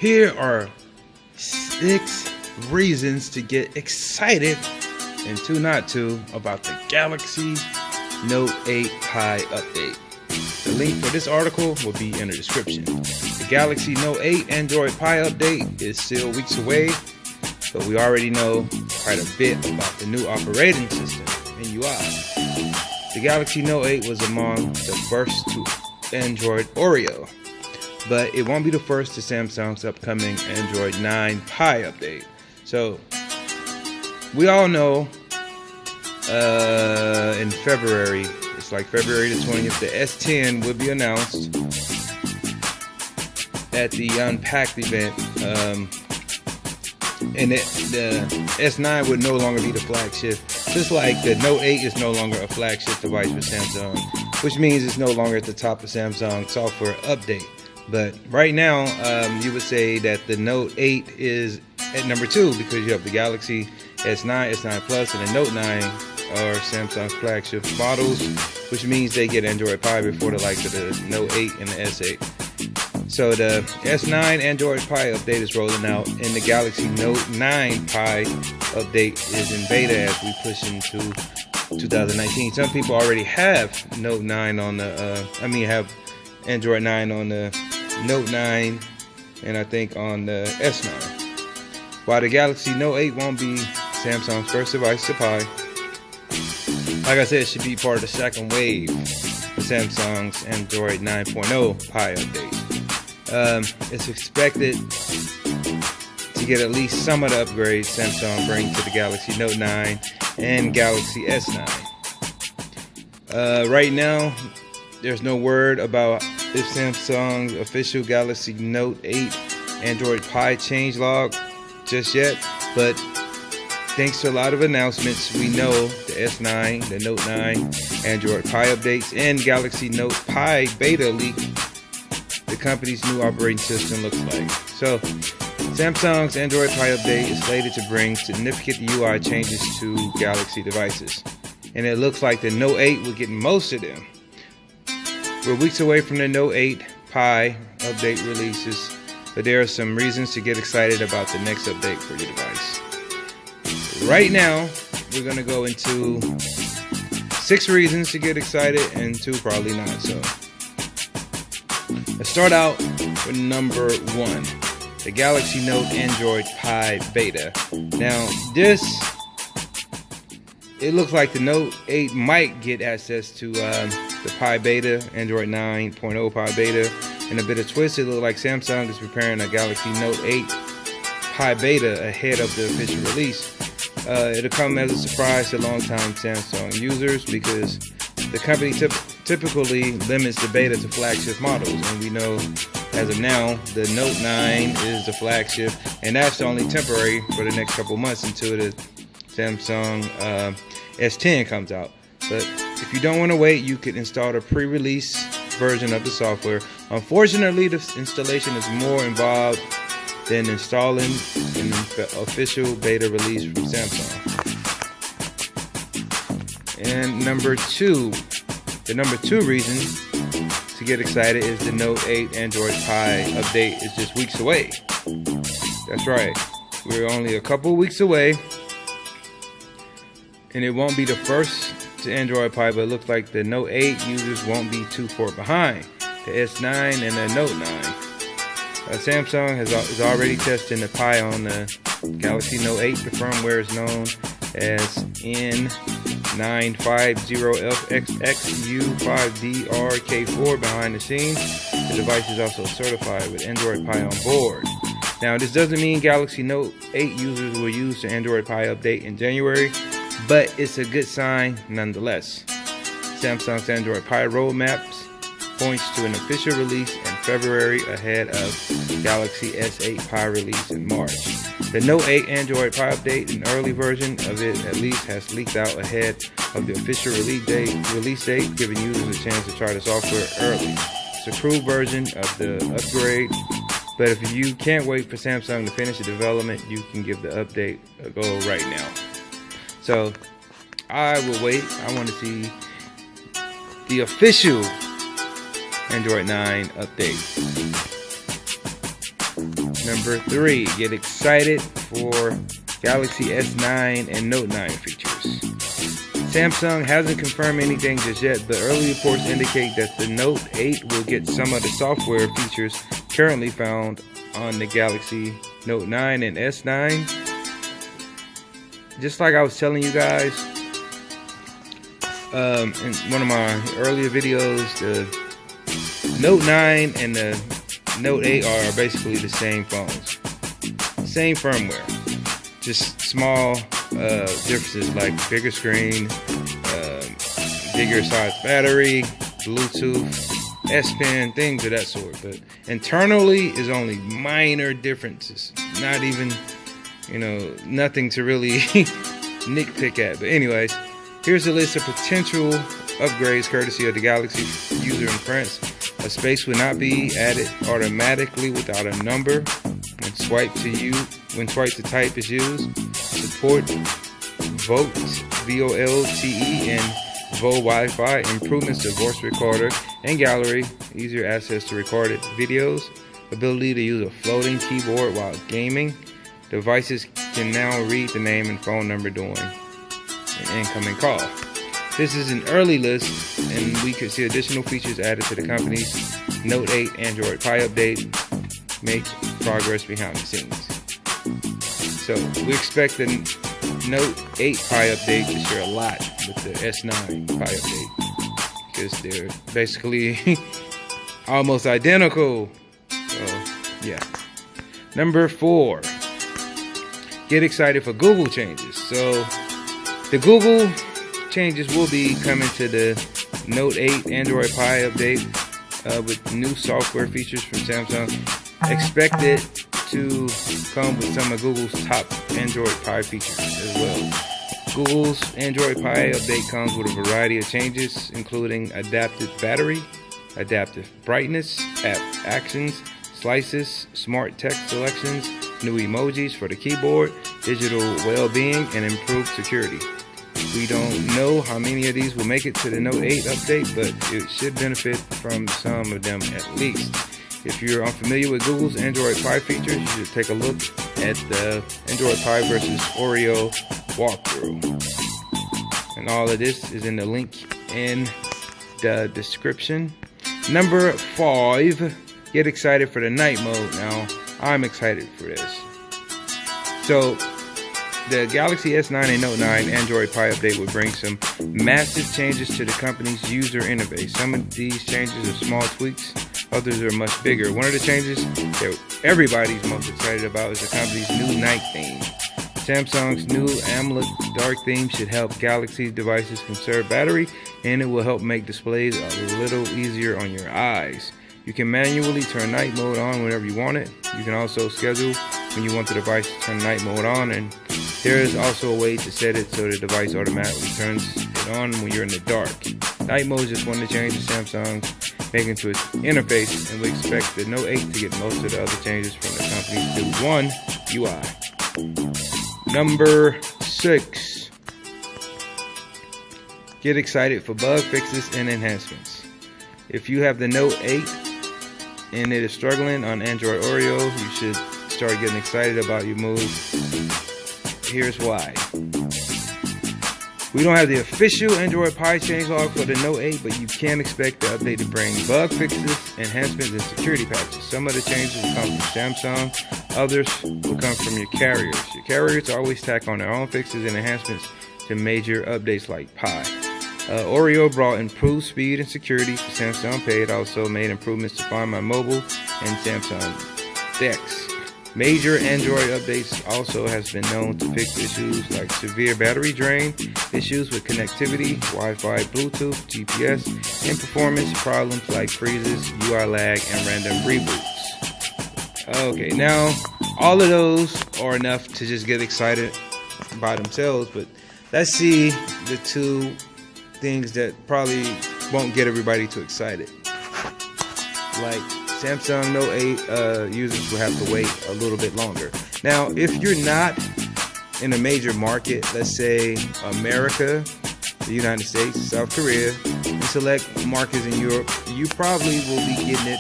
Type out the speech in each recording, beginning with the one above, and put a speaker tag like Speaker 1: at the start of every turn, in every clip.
Speaker 1: Here are 6 reasons to get excited and 2 not to about the Galaxy Note 8 Pi update. The link for this article will be in the description. The Galaxy Note 8 Android Pie update is still weeks away, but we already know quite a bit about the new operating system and UI. The Galaxy Note 8 was among the first to Android Oreo, but it won't be the first to Samsung's upcoming Android 9 Pie update. So, we all know in February, it's like February the 20th, the S10 will be announced at the Unpacked event. And the S9 would no longer be the flagship, just like the Note 8 is no longer a flagship device for Samsung, which means it's no longer at the top of Samsung software update. But right now, you would say that the Note 8 is at number 2 because you have the Galaxy S9, S9 Plus, and the Note 9 are Samsung's flagship models, which means they get Android Pie before the likes of the Note 8 and the S8. So the S9 Android Pie update is rolling out, and the Galaxy Note 9 Pie update is in beta as we push into 2019. Some people already have Note 9 on the, have Android 9 on the Note 9, and I think on the S9. While the Galaxy Note 8 won't be Samsung's first device to Pi, like I said, it should be part of the second wave of Samsung's Android 9.0 Pie update. It's expected to get at least some of the upgrades Samsung brings to the Galaxy Note 9 and Galaxy S9. Right now, there's no word about if Samsung's official Galaxy Note 8 Android Pie changelog just yet, but thanks to a lot of announcements, we know the S9, the Note 9 Android Pie updates, and Galaxy Note Pie beta leak the company's new operating system looks like. So, Samsung's Android Pie update is slated to bring significant UI changes to Galaxy devices, and it looks like the Note 8 will get most of them. We're weeks away from the Note 8 Pie update releases, but there are some reasons to get excited about the next update for your device. Right now, we're going to go into 6 reasons to get excited and 2 probably not. So, let's start out with number 1, the Galaxy Note Android Pie beta. Now, it looks like the Note 8 might get access to the Pie beta, Android 9.0 Pie beta. In a bit of twist, it looks like Samsung is preparing a Galaxy Note 8 Pie beta ahead of the official release. It'll come as a surprise to longtime Samsung users because the company typically limits the beta to flagship models, and we know as of now the Note 9 is the flagship, and that's only temporary for the next couple months until the Samsung S10 comes out. But if you don't want to wait, you could install the pre-release version of the software. Unfortunately, the installation is more involved than installing an official beta release from Samsung. And number 2, the number 2 reason to get excited is the Note 8 Android Pie update is just weeks away. That's right, we're only a couple weeks away, and it won't be the first to Android Pie, but it looks like the Note 8 users won't be too far behind the S9 and the Note 9. Samsung is already testing the Pie on the Galaxy Note 8. The firmware is known as N950FXXU5DRK4 behind the scenes. The device is also certified with Android Pie on board. Now, this doesn't mean Galaxy Note 8 users will use the Android Pie update in January, but it's a good sign nonetheless. Samsung's Android Pie roadmaps points to an official release in February ahead of Galaxy S8 Pie release in March. The Note 8 Android Pie update, an early version of it at least, has leaked out ahead of the official release date, giving users a chance to try the software early. It's a crude version of the upgrade, but if you can't wait for Samsung to finish the development, you can give the update a go right now. So, I will wait. I want to see the official Android 9 update. Number 3, get excited for Galaxy S9 and Note 9 features. Samsung hasn't confirmed anything just yet, but early reports indicate that the Note 8 will get some of the software features currently found on the Galaxy Note 9 and S9. Just like I was telling you guys in one of my earlier videos, the Note 9 and the Note 8 are basically the same phones, same firmware, just small differences like bigger screen, bigger size battery, Bluetooth, S Pen, things of that sort. But internally is only minor differences, not even, nothing to really nitpick at. But anyways, here's a list of potential upgrades courtesy of the Galaxy user in France. A space will not be added automatically without a number when swipe to type is used. Support VoLTE, V-O-L-T-E, and VO Wi-Fi. Improvements to voice recorder and gallery. Easier access to recorded videos. Ability to use a floating keyboard while gaming. Devices can now read the name and phone number during an incoming call. This is an early list, and we could see additional features added to the company's Note 8 Android Pie update. Make progress behind the scenes. So we expect the Note 8 Pie update to share a lot with the S9 Pie update, because they're basically almost identical. So yeah. Number 4, get excited for Google changes. So the Google changes will be coming to the Note 8 Android Pie update with new software features from Samsung. Expected to come with some of Google's top Android Pie features as well. Google's Android Pie update comes with a variety of changes, including adaptive battery, adaptive brightness, app actions, slices, smart text selections, new emojis for the keyboard, digital well-being, and improved security. We don't know how many of these will make it to the Note 8 update, but it should benefit from some of them at least. If you're unfamiliar with Google's Android Pie features, you should take a look at the Android Pie versus Oreo walkthrough. And all of this is in the link in the description. Number 5, get excited for the night mode. Now, I'm excited for this. So, the Galaxy S9 and Note 9 Android Pie update will bring some massive changes to the company's user interface. Some of these changes are small tweaks, others are much bigger. One of the changes that everybody's most excited about is the company's new night theme. Samsung's new AMOLED dark theme should help Galaxy devices conserve battery, and it will help make displays a little easier on your eyes. You can manually turn night mode on whenever you want it. You can also schedule when you want the device to turn night mode on, and there is also a way to set it so the device automatically turns it on when you're in the dark. Night mode is just one of the changes Samsung's making to its interface, and we expect the Note 8 to get most of the other changes from the company's new One UI. Number 6. Get excited for bug fixes and enhancements. If you have the Note 8 and it is struggling on Android Oreo, you should start getting excited about your move. Here's why. We don't have the official Android Pie changelog for the Note 8, but you can expect the update to bring bug fixes, enhancements, and security patches. Some of the changes will come from Samsung, others will come from your carriers. Your carriers always tack on their own fixes and enhancements to major updates like Pie. Oreo brought improved speed and security for Samsung Pay. It also made improvements to Find My Mobile and Samsung DeX. Major Android updates also has been known to fix issues like severe battery drain, issues with connectivity, Wi-Fi, Bluetooth, GPS, and performance problems like freezes, UI lag, and random reboots. Okay, now all of those are enough to just get excited by themselves, but let's see the two things that probably won't get everybody too excited. Like Samsung Note 8 users will have to wait a little bit longer. Now, if you're not in a major market, let's say America, the United States, South Korea, and select markets in Europe, you probably will be getting it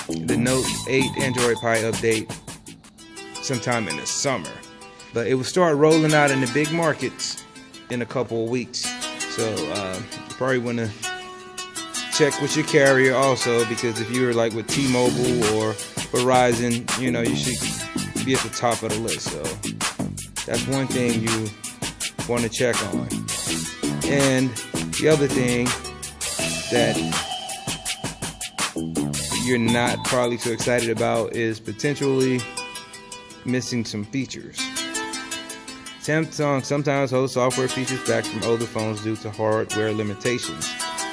Speaker 1: the Note 8 Android Pie update sometime in the summer, but it will start rolling out in the big markets in a couple of weeks. So you probably want to check with your carrier also, because if you're like with T-Mobile or Verizon, you know, you should be at the top of the list. So that's one thing you want to check on. And the other thing that you're not probably too excited about is potentially missing some features. Samsung sometimes holds software features back from older phones due to hardware limitations.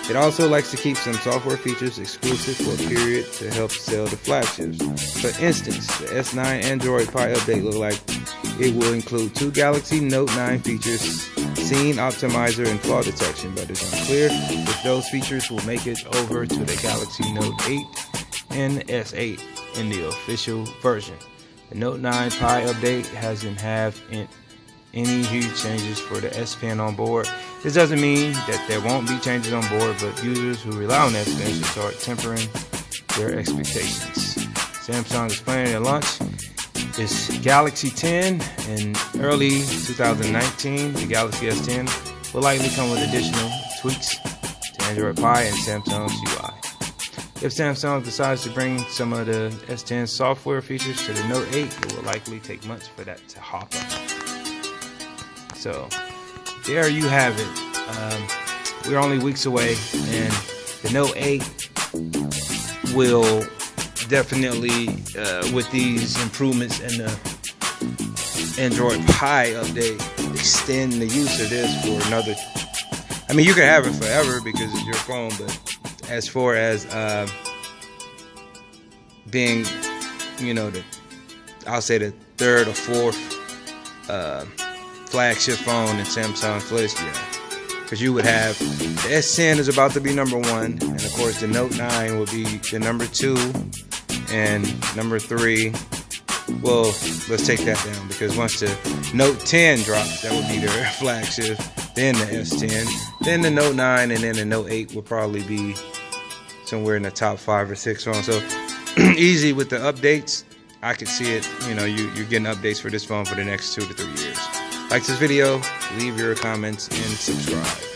Speaker 1: It also likes to keep some software features exclusive for a period to help sell the flagships. For instance, the S9 Android Pie update looks like it will include 2 Galaxy Note 9 features, Scene Optimizer and flaw detection, but it's unclear if those features will make it over to the Galaxy Note 8 and S8 in the official version. The Note 9 Pie update hasn't had any huge changes for the S Pen on board. This doesn't mean that there won't be changes on board, but users who rely on S Pen should start tempering their expectations. Samsung is planning to launch its Galaxy 10 in early 2019. The Galaxy S10 will likely come with additional tweaks to Android Pie and Samsung's UI. If Samsung decides to bring some of the S10 software features to the Note 8, it will likely take months for that to hop up. So there you have it. We're only weeks away, and the Note 8 will definitely, with these improvements in the Android Pie update, extend the use of this for another. I mean, you can have it forever because it's your phone, but as far as being, you know, I'll say the third or fourth flagship phone in Samsung's list, yeah. Because you would have the S10 is about to be number 1, and of course the Note 9 will be the number 2, and number 3. Well, let's take that down, because once the Note 10 drops, that would be their flagship. Then the S10, then the Note 9, and then the Note 8 will probably be somewhere in the top 5 or 6 phones. So easy with the updates. I could see it. You know, you're getting updates for this phone for the next 2 to 3 years. Like this video, leave your comments, and subscribe.